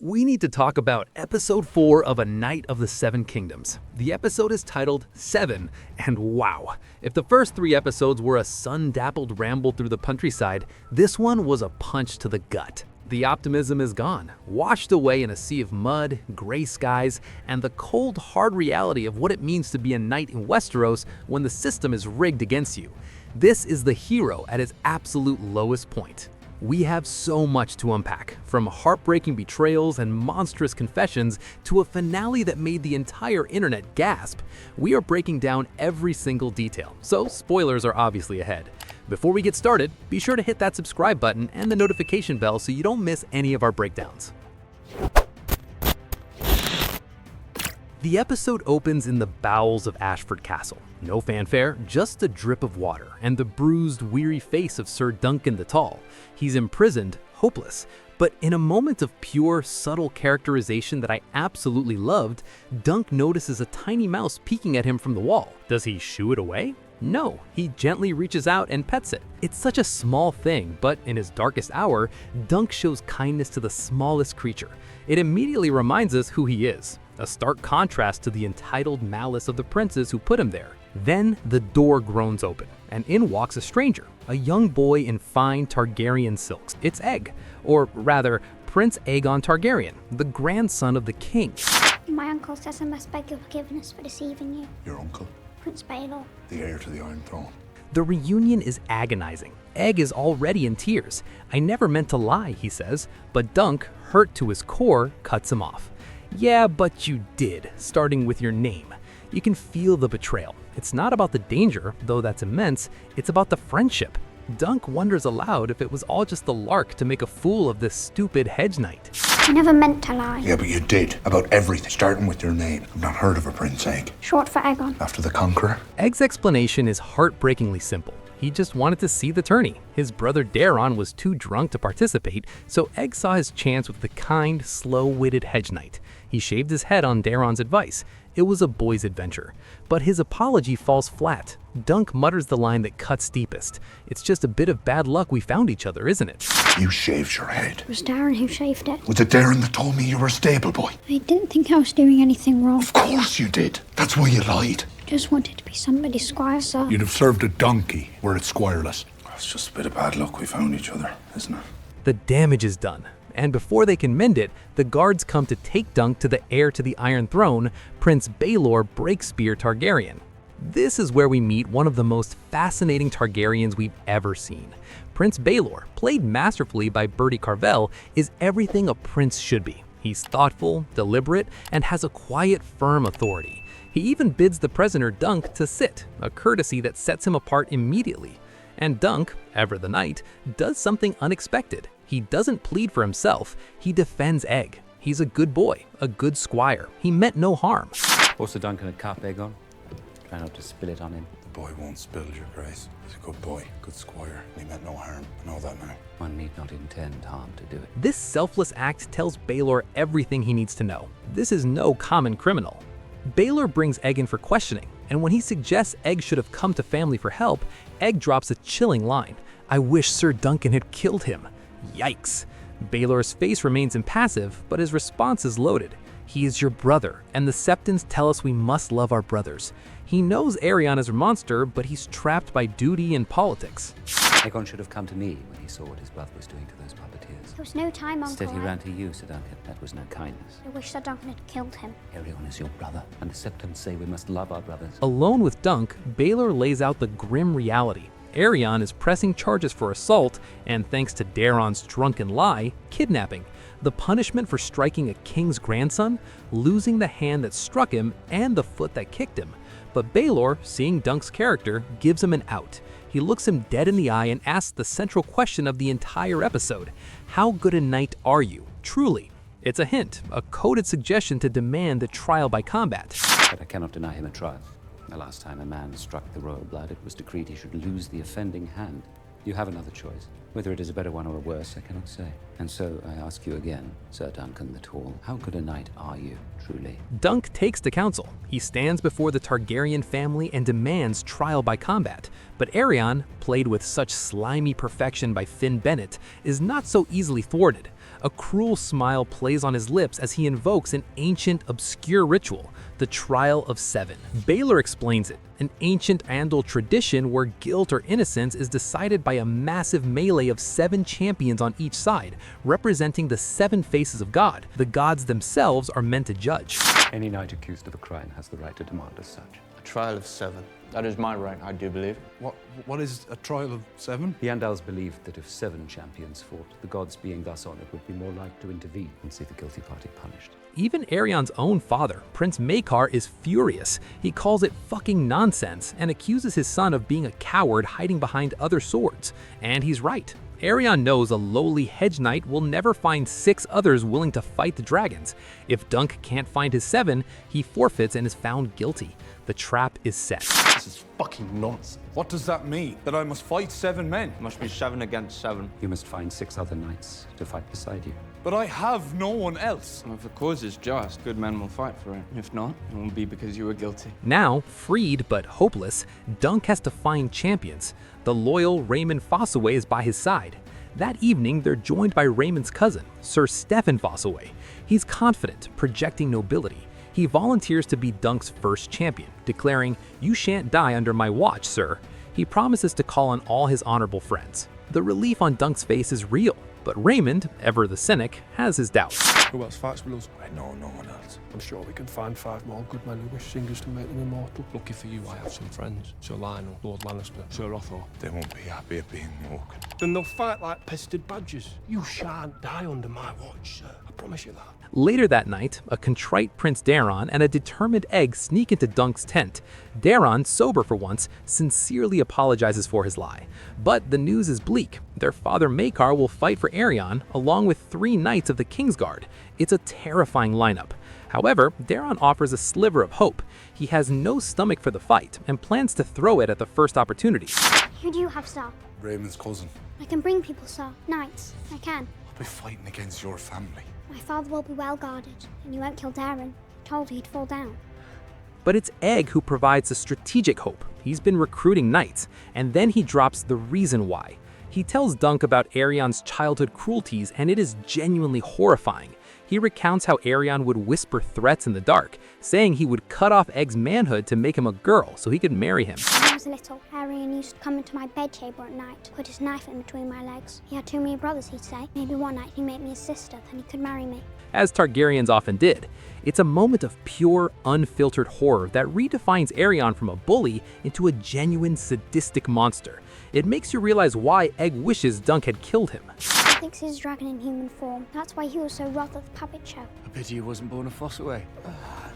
We need to talk about episode 4 of A Knight of the Seven Kingdoms. The episode is titled Seven, and wow, if the first 3 episodes were a sun-dappled ramble through the countryside, this one was a punch to the gut. The optimism is gone, washed away in a sea of mud, gray skies, and the cold, hard reality of what it means to be a knight in Westeros when the system is rigged against you. This is the hero at his absolute lowest point. We have so much to unpack, from heartbreaking betrayals and monstrous confessions to a finale that made the entire internet gasp. We are breaking down every single detail, so spoilers are obviously ahead. Before we get started, be sure to hit that subscribe button and the notification bell so you don't miss any of our breakdowns. The episode opens in the bowels of Ashford Castle. No fanfare, just a drip of water and the bruised, weary face of Ser Duncan the Tall. He's imprisoned, hopeless, but in a moment of pure, subtle characterization that I absolutely loved, Dunk notices a tiny mouse peeking at him from the wall. Does he shoo it away? No, he gently reaches out and pets it. It's such a small thing, but in his darkest hour, Dunk shows kindness to the smallest creature. It immediately reminds us who he is, a stark contrast to the entitled malice of the princes who put him there. Then the door groans open, and in walks a stranger, a young boy in fine Targaryen silks. It's Egg, or rather, Prince Aerion Targaryen, the grandson of the king. My uncle says I must beg your forgiveness for deceiving you. Your uncle? Prince Baelor. The heir to the Iron Throne. The reunion is agonizing. Egg is already in tears. I never meant to lie, he says, but Dunk, hurt to his core, cuts him off. Yeah, but you did, starting with your name. You can feel the betrayal. It's not about the danger, though that's immense, it's about the friendship. Dunk wonders aloud if it was all just a lark to make a fool of this stupid Hedge Knight. I never meant to lie. Yeah, but you did. About everything, starting with your name. I've not heard of a Prince Egg. Short for Aegon. After the Conqueror? Egg's explanation is heartbreakingly simple. He just wanted to see the tourney. His brother Daron was too drunk to participate, so Egg saw his chance with the kind, slow-witted Hedge Knight. He shaved his head on Daron's advice. It was a boy's adventure. But his apology falls flat. Dunk mutters the line that cuts deepest. It's just a bit of bad luck we found each other, isn't it? You shaved your head. It was Darren who shaved it. Was it Darren that told me you were a stable boy? I didn't think I was doing anything wrong. Of course you did. That's why you lied. Just wanted to be somebody's squire, sir. You'd have served a donkey were it squireless. It's just a bit of bad luck we found each other, isn't it? The damage is done. And before they can mend it, the guards come to take Dunk to the heir to the Iron Throne, Prince Baelor Breakspear Targaryen. This is where we meet one of the most fascinating Targaryens we've ever seen. Prince Baelor, played masterfully by Bertie Carvel, is everything a prince should be. He's thoughtful, deliberate, and has a quiet, firm authority. He even bids the prisoner Dunk to sit, a courtesy that sets him apart immediately. And Dunk, ever the knight, does something unexpected. He doesn't plead for himself, he defends Egg. He's a good boy, a good squire. He meant no harm. What's the Duncan a cup, Aegon? Try not to spill it on him. The boy won't spill, your grace. He's a good boy, good squire, and he meant no harm. I know that now. One need not intend harm to do it. This selfless act tells Baelor everything he needs to know. This is no common criminal. Baelor brings Egg in for questioning, and when he suggests Egg should have come to family for help, Egg drops a chilling line. I wish Ser Duncan had killed him. Yikes. Baelor's face remains impassive, but his response is loaded. He is your brother, and the Septons tell us we must love our brothers. He knows Aerion is a monster, but he's trapped by duty and politics. Aegon should have come to me when he saw what his brother was doing to those puppeteers. There was no time, Uncle. Instead he ran to you, Sir Duncan. That was no kindness. I wish Sir Duncan had killed him. Aerion is your brother, and the Septons say we must love our brothers. Alone with Dunk, Baelor lays out the grim reality. Aerion is pressing charges for assault, and thanks to Daron's drunken lie, kidnapping. The punishment for striking a king's grandson? Losing the hand that struck him and the foot that kicked him. But Baelor, seeing Dunk's character, gives him an out. He looks him dead in the eye and asks the central question of the entire episode. How good a knight are you, truly? It's a hint, a coded suggestion to demand the trial by combat. But I cannot deny him a trial. The last time a man struck the royal blood, it was decreed he should lose the offending hand. You have another choice. Whether it is a better one or a worse, I cannot say. And so I ask you again, Ser Duncan the Tall, how good a knight are you, truly? Dunk takes to counsel. He stands before the Targaryen family and demands trial by combat. But Aerion, played with such slimy perfection by Finn Bennett, is not so easily thwarted. A cruel smile plays on his lips as he invokes an ancient, obscure ritual, the Trial of Seven. Baelor explains it, an ancient Andal tradition where guilt or innocence is decided by a massive melee of 7 champions on each side, representing the 7 faces of God. The gods themselves are meant to judge. Any knight accused of a crime has the right to demand as such. A trial of 7. That is my right, I do believe. What is a trial of 7? The Andals believed that if 7 champions fought, the gods being thus honored would be more like to intervene and see the guilty party punished. Even Aerion's own father, Prince Maekar, is furious. He calls it fucking nonsense and accuses his son of being a coward hiding behind other swords. And he's right. Aerion knows a lowly Hedge Knight will never find 6 others willing to fight the dragons. If Dunk can't find his 7, he forfeits and is found guilty. The trap is set. This is fucking nonsense. What does that mean? That I must fight 7 men? It must be 7 against 7. You must find 6 other knights to fight beside you. But I have no one else. If the cause is just, good men will fight for it. If not, it will be because you were guilty. Now, freed but hopeless, Dunk has to find champions. The loyal Raymond Fossoway is by his side. That evening, they're joined by Raymond's cousin, Ser Steffon Fossoway. He's confident, projecting nobility. He volunteers to be Dunk's first champion, declaring, "You shan't die under my watch, sir." He promises to call on all his honorable friends. The relief on Dunk's face is real, but Raymond, ever the cynic, has his doubts. Who else fights with us? I know no one else. I'm sure we can find 5 more good men who wish singers to make them immortal. Lucky for you, I have some friends. Sir Lionel, Lord Lannister, Sir Otho. They won't be happy at being woken. Then they'll fight like pestered badgers. You shan't die under my watch, sir. I promise you that. Later that night, a contrite Prince Daeron and a determined Egg sneak into Dunk's tent. Daeron, sober for once, sincerely apologizes for his lie. But the news is bleak. Their father Maekar will fight for Aerion, along with 3 knights of the Kingsguard. It's a terrifying lineup. However, Daeron offers a sliver of hope. He has no stomach for the fight and plans to throw it at the first opportunity. Who do you have, sir? Raymond's cousin. I can bring people, sir. Knights. I can. I'll be fighting against your family. My father will be well guarded, and you won't kill Darren. I told you he'd fall down. But it's Egg who provides the strategic hope. He's been recruiting knights, and then he drops the reason why. He tells Dunk about Aerion's childhood cruelties, and it is genuinely horrifying. He recounts how Aerion would whisper threats in the dark, saying he would cut off Egg's manhood to make him a girl so he could marry him. When I was little, Aerion used to come into my bedchamber at night, put his knife in between my legs. He had too many brothers, he'd say. Maybe one night he'd make me his sister, then he could marry me. As Targaryens often did. It's a moment of pure, unfiltered horror that redefines Aerion from a bully into a genuine, sadistic monster. It makes you realize why Egg wishes Dunk had killed him. He thinks he's a dragon in human form. That's why he was so wroth at the puppet show. A pity he wasn't born a Fossoway.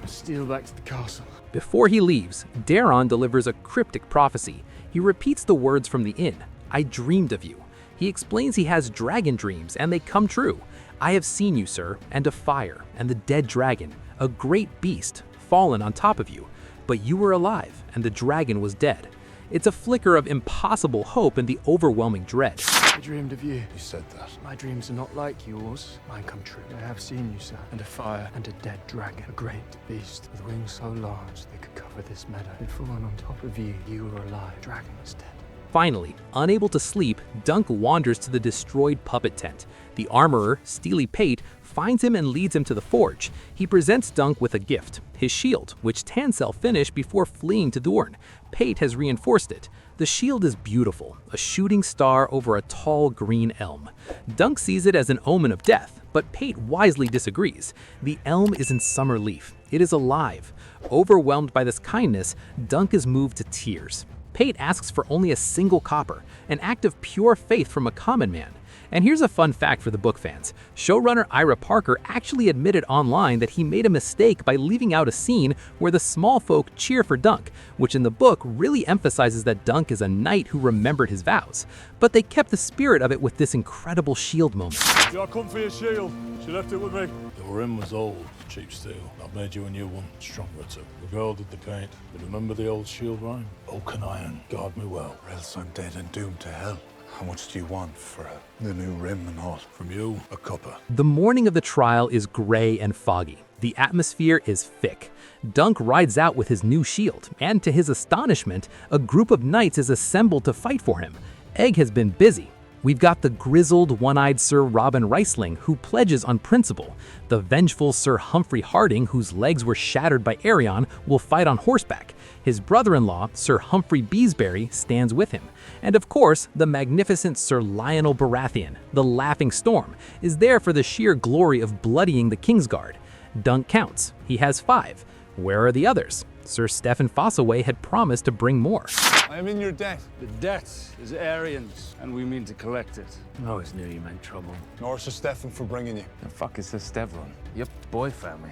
Steal back to the castle. Before he leaves, Daeron delivers a cryptic prophecy. He repeats the words from the inn, "I dreamed of you." He explains he has dragon dreams, and they come true. "I have seen you, sir, and a fire, and the dead dragon, a great beast, fallen on top of you. But you were alive, and the dragon was dead." It's a flicker of impossible hope and the overwhelming dread. I dreamed of you. You said that. My dreams are not like yours. Mine come true. I have seen you, sir, and a fire, and a dead dragon, a great beast with wings so large they could cover this meadow. Had fallen on top of you. You were alive. Dragon was dead. Finally, unable to sleep, Dunk wanders to the destroyed puppet tent. The armorer, Steely Pate, finds him and leads him to the forge. He presents Dunk with a gift, his shield, which Tansel finished before fleeing to Dorne. Pate has reinforced it. The shield is beautiful, a shooting star over a tall green elm. Dunk sees it as an omen of death, but Pate wisely disagrees. The elm is in summer leaf. It is alive. Overwhelmed by this kindness, Dunk is moved to tears. Pate asks for only a single copper, an act of pure faith from a common man. And here's a fun fact for the book fans. Showrunner Ira Parker actually admitted online that he made a mistake by leaving out a scene where the small folk cheer for Dunk, which in the book really emphasizes that Dunk is a knight who remembered his vows. But they kept the spirit of it with this incredible shield moment. Yeah, I come for your shield. She left it with me. Your rim was old, cheap steel. I've made you a new one, stronger too. The girl did the paint, but remember the old shield rhyme? Oaken iron, guard me well. Or else I'm dead and doomed to hell. How much do you want for the new rim and all? From you, a copper. The morning of the trial is gray and foggy. The atmosphere is thick. Dunk rides out with his new shield, and to his astonishment, a group of knights is assembled to fight for him. Egg has been busy. We've got the grizzled, one-eyed Sir Robin Riceling, who pledges on principle. The vengeful Sir Humphrey Harding, whose legs were shattered by Aerion, will fight on horseback. His brother-in-law, Sir Humphrey Beesbury, stands with him. And of course, the magnificent Sir Lionel Baratheon, the Laughing Storm, is there for the sheer glory of bloodying the Kingsguard. Dunk counts. He has 5. Where are the others? Ser Steffon Fossoway had promised to bring more. I am in your debt. The debt is Aerion's, and we mean to collect it. I always knew you meant trouble. Nor Sir Steffon for bringing you. The fuck is this Steffon? Your boy found me.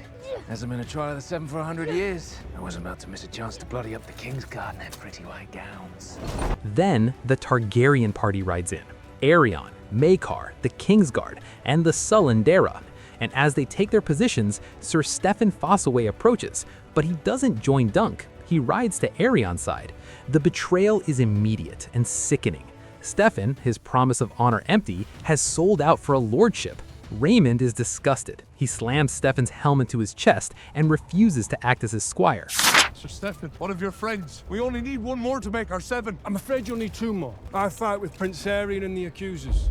Hasn't been a trial of the 7 for 100 years. I wasn't about to miss a chance to bloody up the Kingsguard in their pretty white gowns. Then the Targaryen party rides in. Aerion, Maekar, the Kingsguard, and the sullen Daeron. And as they take their positions, Ser Steffon Fossoway approaches, but he doesn't join Dunk. He rides to Aerion's side. The betrayal is immediate and sickening. Steffon, his promise of honor empty, has sold out for a lordship. Raymond is disgusted. He slams Steffon's helm into his chest and refuses to act as his squire. Sir Steffon, one of your friends. We only need one more to make our 7. I'm afraid you'll need 2 more. I fight with Prince Aerion and the accusers.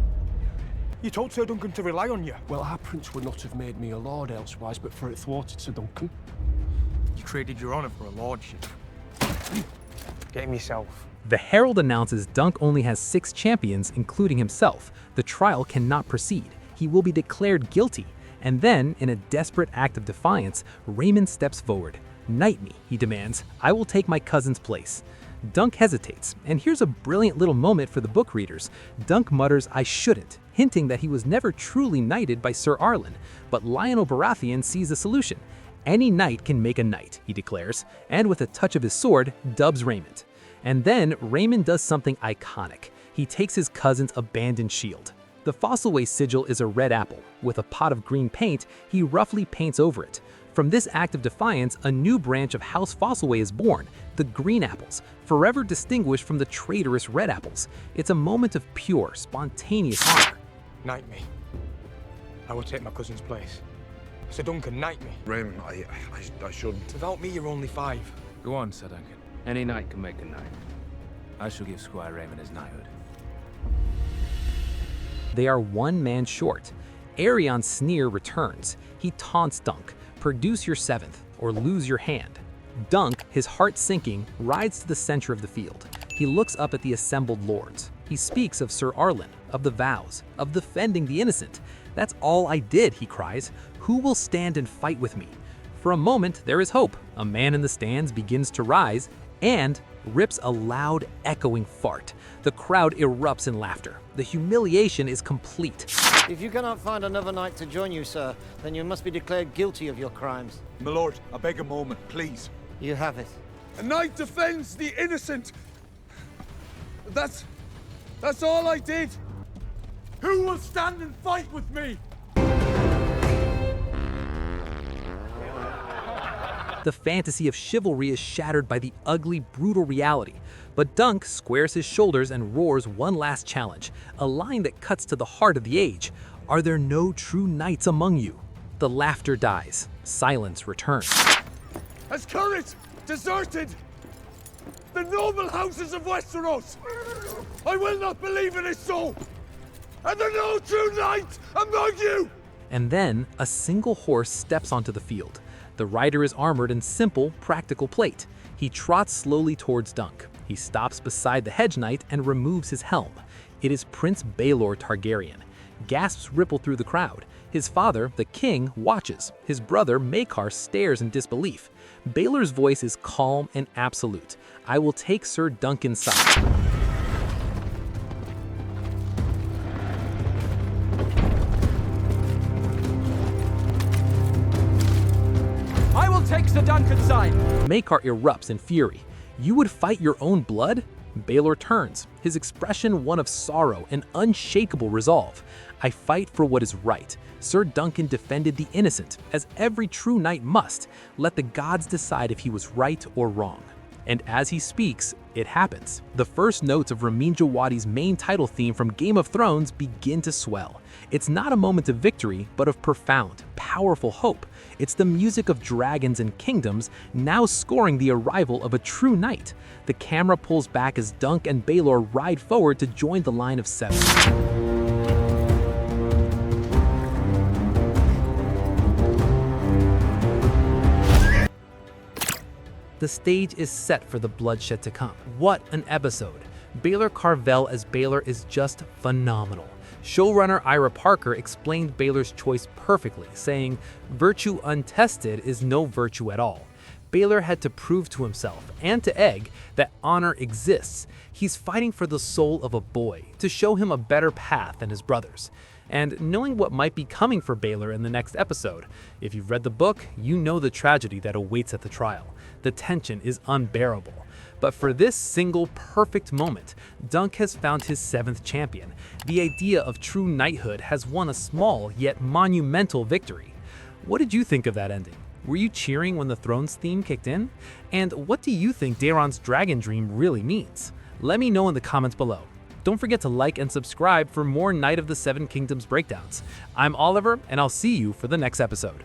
You told Ser Duncan to rely on you. Well, our prince would not have made me a lord elsewise, but for it thwarted Sir Duncan. You traded your honor for a lordship. Get him yourself. The herald announces Dunk only has 6 champions, including himself. The trial cannot proceed. He will be declared guilty. And then, in a desperate act of defiance, Raymond steps forward. "Knight me," he demands. "I will take my cousin's place." Dunk hesitates, and here's a brilliant little moment for the book readers. Dunk mutters, "I shouldn't," hinting that he was never truly knighted by Sir Arlen. But Lionel Baratheon sees a solution. "Any knight can make a knight," he declares, and with a touch of his sword, dubs Raymond. And then Raymond does something iconic. He takes his cousin's abandoned shield. The Fossoway sigil is a red apple. With a pot of green paint, he roughly paints over it. From this act of defiance, a new branch of House Fossoway is born, the Green Apples, forever distinguished from the traitorous Red Apples. It's a moment of pure, spontaneous honor. Knight me. I will take my cousin's place. Sir Duncan, knight me. Raymond, I shouldn't. Without me, you're only 5. Go on, Sir Duncan. Any knight can make a knight. I shall give Squire Raymond his knighthood. They are 1 man short. Aerion's sneer returns. He taunts Dunk, "Produce your 7th, or lose your hand." Dunk, his heart sinking, rides to the center of the field. He looks up at the assembled lords. He speaks of Sir Arlen, of the vows, of defending the innocent. "That's all I did," he cries. "Who will stand and fight with me?" For a moment, there is hope. A man in the stands begins to rise and rips a loud, echoing fart. The crowd erupts in laughter. The humiliation is complete. If you cannot find another knight to join you, sir, then you must be declared guilty of your crimes. My lord, I beg a moment, please. You have it. A knight defends the innocent. That's all I did. Who will stand and fight with me? The fantasy of chivalry is shattered by the ugly, brutal reality. But Dunk squares his shoulders and roars one last challenge, a line that cuts to the heart of the age. "Are there no true knights among you?" The laughter dies. Silence returns. Has courage deserted the noble houses of Westeros? I will not believe it is so. Are there no true knights among you? And then a single horse steps onto the field. The rider is armored in simple, practical plate. He trots slowly towards Dunk. He stops beside the Hedge Knight and removes his helm. It is Prince Baelor Targaryen. Gasps ripple through the crowd. His father, the king, watches. His brother, Maekar, stares in disbelief. Baelor's voice is calm and absolute. "I will take Ser Duncan's side." I will take Ser Duncan's side. Maekar erupts in fury. "You would fight your own blood?" Baelor turns, his expression one of sorrow and unshakable resolve. "I fight for what is right. Ser Duncan defended the innocent, as every true knight must. Let the gods decide if he was right or wrong." And as he speaks, it happens. The first notes of Ramin Djawadi's main title theme from Game of Thrones begin to swell. It's not a moment of victory, but of profound, powerful hope. It's the music of dragons and kingdoms now scoring the arrival of a true knight. The camera pulls back as Dunk and Baelor ride forward to join the line of 7. The stage is set for the bloodshed to come. What an episode! Baelor Carvel as Baelor is just phenomenal. Showrunner Ira Parker explained Baelor's choice perfectly, saying, "Virtue untested is no virtue at all." Baelor had to prove to himself and to Egg that honor exists. He's fighting for the soul of a boy, to show him a better path than his brothers. And knowing what might be coming for Baelor in the next episode, if you've read the book, you know the tragedy that awaits at the trial. The tension is unbearable. But for this single perfect moment, Dunk has found his 7th champion. The idea of true knighthood has won a small yet monumental victory. What did you think of that ending? Were you cheering when the Thrones theme kicked in? And what do you think Daeron's dragon dream really means? Let me know in the comments below. Don't forget to like and subscribe for more Knight of the Seven Kingdoms breakdowns. I'm Oliver, and I'll see you for the next episode.